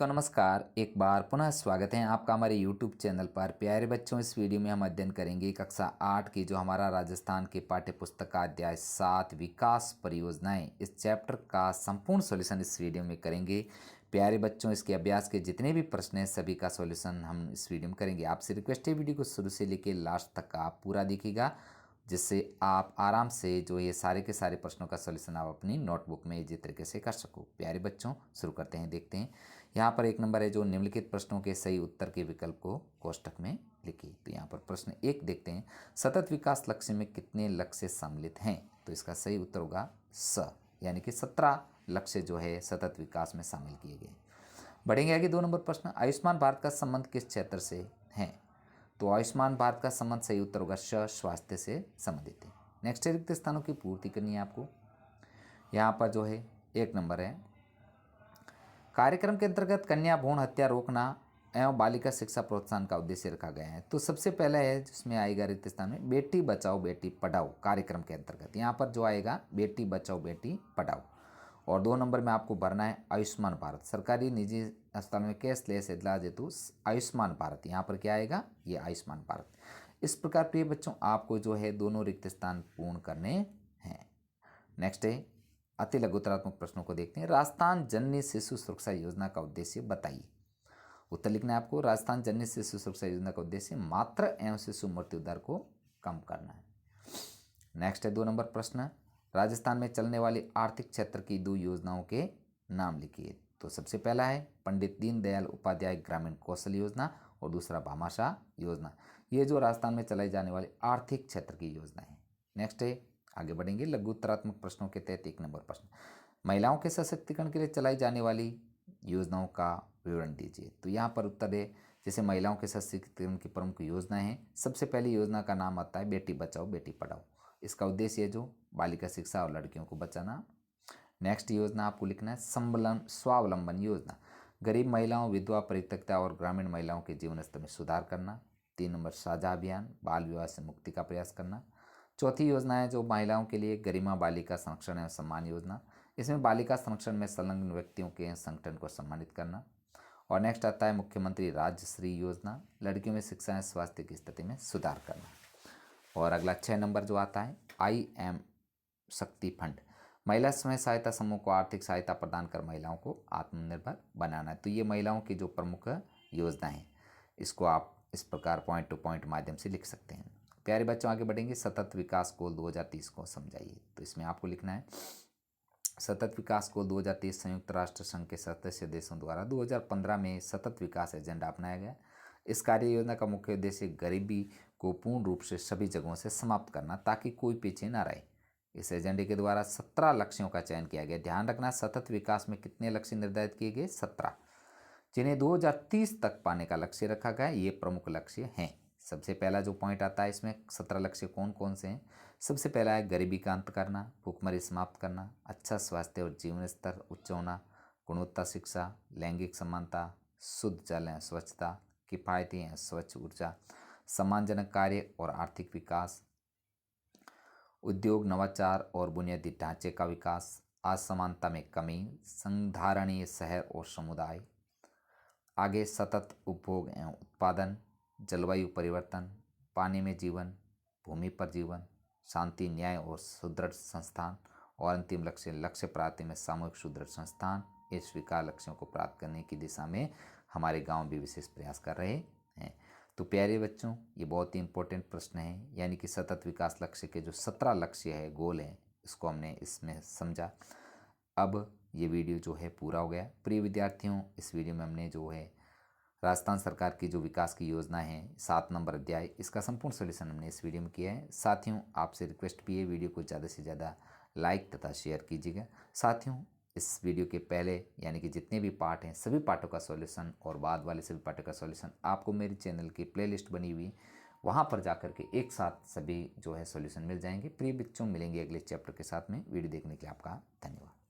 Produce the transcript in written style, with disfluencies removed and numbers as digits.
को नमस्कार। एक बार पुनः स्वागत है आपका हमारे YouTube चैनल पर। प्यारे बच्चों, इस वीडियो में हम अध्ययन करेंगे कक्षा 8 की जो हमारा राजस्थान के पाठ्य पुस्तक का अध्याय 7 विकास परियोजनाएं, इस चैप्टर का संपूर्ण सॉल्यूशन इस वीडियो में करेंगे। प्यारे बच्चों, इसके अभ्यास के जितने भी प्रश्न हैं सभी का सॉल्यूशन हम इस वीडियो में करेंगे। आपसे रिक्वेस्ट है वीडियो को शुरू से लेकर लास्ट तक आप पूरा देखिएगा, जिससे आप आराम से जो ये सारे के सारे प्रश्नों का सॉल्यूशन आप अपनी नोटबुक में इसी तरीके से कर सको। प्यारे बच्चों, शुरू करते हैं। देखते हैं यहाँ पर एक नंबर है जो निम्नलिखित प्रश्नों के सही उत्तर के विकल्प को कोष्टक में लिखिए। तो यहाँ पर प्रश्न 1 देखते हैं, सतत विकास लक्ष्य में कितने लक्ष्य सम्मिलित हैं? तो इसका सही उत्तर होगा स, यानी कि 17 लक्ष्य जो है सतत विकास में शामिल किए गए। बढ़ेंगे आगे। 2 नंबर प्रश्न, आयुष्मान भारत का संबंध किस क्षेत्र से है? तो आयुष्मान भारत का संबंध सही उत्तर होगा श, स्वास्थ्य से संबंधित है। नेक्स्ट है, रिक्त स्थानों की पूर्ति करनी है आपको। यहाँ पर जो है 1 नंबर है, कार्यक्रम के अंतर्गत कन्या भ्रूण हत्या रोकना एवं बालिका शिक्षा प्रोत्साहन का उद्देश्य रखा गया है। तो सबसे पहला है जिसमें आएगा रिक्त स्थान में बेटी बचाओ बेटी पढ़ाओ कार्यक्रम के अंतर्गत। यहाँ पर जो आएगा बेटी बचाओ बेटी पढ़ाओ। और 2 नंबर में आपको भरना है आयुष्मान भारत, सरकारी निजी अस्पताल में कैशलेस इलाज हेतु आयुष्मान भारत। यहाँ पर क्या आएगा? ये आयुष्मान भारत। इस प्रकार प्रिय बच्चों, आपको जो है दोनों रिक्त स्थान पूर्ण करने हैं। नेक्स्ट है, अति लघुतरात्मक प्रश्नों को देखते हैं। राजस्थान जननी शिशु सुरक्षा योजना का उद्देश्य बताइए। उत्तर लिखना है आपको। राजस्थान जननी शिशु सुरक्षा योजना का उद्देश्य मातृ एवं शिशु मृत्यु दर को कम करना है। नेक्स्ट है 2 नंबर प्रश्न, राजस्थान में चलने वाली आर्थिक क्षेत्र की 2 योजनाओं के नाम लिखिए। तो सबसे पहला है पंडित दीनदयाल उपाध्याय ग्रामीण कौशल योजना और दूसरा भामाशाह योजना। ये जो राजस्थान में चलाई जाने वाली आर्थिक क्षेत्र की योजना है। नेक्स्ट है, आगे बढ़ेंगे लघुतरात्मक प्रश्नों के तहत 1 नंबर प्रश्न, महिलाओं के सशक्तिकरण के लिए चलाई जाने वाली योजनाओं का विवरण दीजिए। तो यहाँ पर उत्तर है, जैसे महिलाओं के सशक्तिकरण की प्रमुख योजनाएं हैं। सबसे पहली योजना का नाम आता है बेटी बचाओ बेटी पढ़ाओ। इसका उद्देश्य है जो बालिका शिक्षा और लड़कियों को बचाना। नेक्स्ट योजना आपको लिखना है स्वावलंबन योजना, गरीब महिलाओं, विधवा, परित्यक्ता और ग्रामीण महिलाओं के जीवन स्तर में सुधार करना। 3 नंबर साझा अभियान, बाल विवाह से मुक्ति का प्रयास करना। चौथी योजना है जो महिलाओं के लिए गरिमा बालिका संरक्षण एवं सम्मान योजना। इसमें बालिका संरक्षण में संलग्न व्यक्तियों के संगठन को सम्मानित करना। और नेक्स्ट आता है मुख्यमंत्री राजश्री योजना, लड़कियों में शिक्षा एवं स्वास्थ्य की स्थिति में सुधार करना। और अगला 6 नंबर जो आता है IM शक्ति फंड, महिला स्वयं सहायता समूह को आर्थिक सहायता प्रदान कर महिलाओं को आत्मनिर्भर बनाना है। तो ये महिलाओं की जो प्रमुख योजना है, इसको आप इस प्रकार पॉइंट टू पॉइंट माध्यम से लिख सकते हैं। प्यारे बच्चों, आगे बढ़ेंगे। सतत विकास गोल 2030 को समझाइए। तो इसमें आपको लिखना है सतत विकास गोल 2030 संयुक्त राष्ट्र संघ के सदस्य देशों द्वारा 2015 में सतत विकास एजेंडा अपनाया गया। इस कार्य योजना का मुख्य उद्देश्य गरीबी को पूर्ण रूप से सभी जगहों से समाप्त करना, ताकि कोई पीछे न रहे। इस एजेंडे के द्वारा 17 लक्ष्यों का चयन किया गया। ध्यान रखना, सतत विकास में कितने लक्ष्य निर्धारित किए गए? 17, जिन्हें 2030 तक पाने का लक्ष्य रखा गया। ये प्रमुख लक्ष्य हैं। सबसे पहला जो पॉइंट आता है इसमें 17 लक्ष्य कौन कौन से हैं? सबसे पहला है गरीबी का अंत करना, भूखमरी समाप्त करना, अच्छा स्वास्थ्य और जीवन स्तर उच्च होना, गुणवत्ता शिक्षा, लैंगिक समानता, शुद्ध जल एवं स्वच्छता, किफ़ायती एवं स्वच्छ ऊर्जा, सम्मानजनक कार्य और आर्थिक विकास, उद्योग, नवाचार और बुनियादी ढांचे का विकास, असमानता में कमी, संधारणीय शहर और समुदाय। आगे सतत उपभोग एवं उत्पादन, जलवायु परिवर्तन, पानी में जीवन, भूमि पर जीवन, शांति, न्याय और सुदृढ़ संस्थान। और अंतिम लक्ष्य प्राप्ति में सामूहिक सुदृढ़ संस्थान। इस स्वीकार लक्ष्यों को प्राप्त करने की दिशा में हमारे गांव भी विशेष प्रयास कर रहे हैं। तो प्यारे बच्चों, ये बहुत ही इंपॉर्टेंट प्रश्न है, यानी कि सतत विकास लक्ष्य के जो 17 लक्ष्य है, गोल हैं, इसको हमने इसमें समझा। अब ये वीडियो जो है पूरा हो गया। प्रिय विद्यार्थियों, इस वीडियो में हमने जो है राजस्थान सरकार की जो विकास की योजना है 7 नंबर अध्याय, इसका संपूर्ण सॉल्यूशन हमने इस वीडियो में किया है। साथियों, आपसे रिक्वेस्ट भी है वीडियो को ज़्यादा से ज़्यादा लाइक तथा शेयर कीजिएगा। साथियों, इस वीडियो के पहले यानी कि जितने भी पार्ट हैं सभी पार्टों का सॉल्यूशन और बाद वाले सभी पार्टों का सॉल्यूशन आपको मेरे चैनल की प्लेलिस्ट बनी हुई वहाँ पर जाकर के एक साथ सभी जो है सॉल्यूशन मिल जाएंगे। प्रिय बच्चों, मिलेंगे अगले चैप्टर के साथ में। वीडियो देखने के लिए आपका धन्यवाद।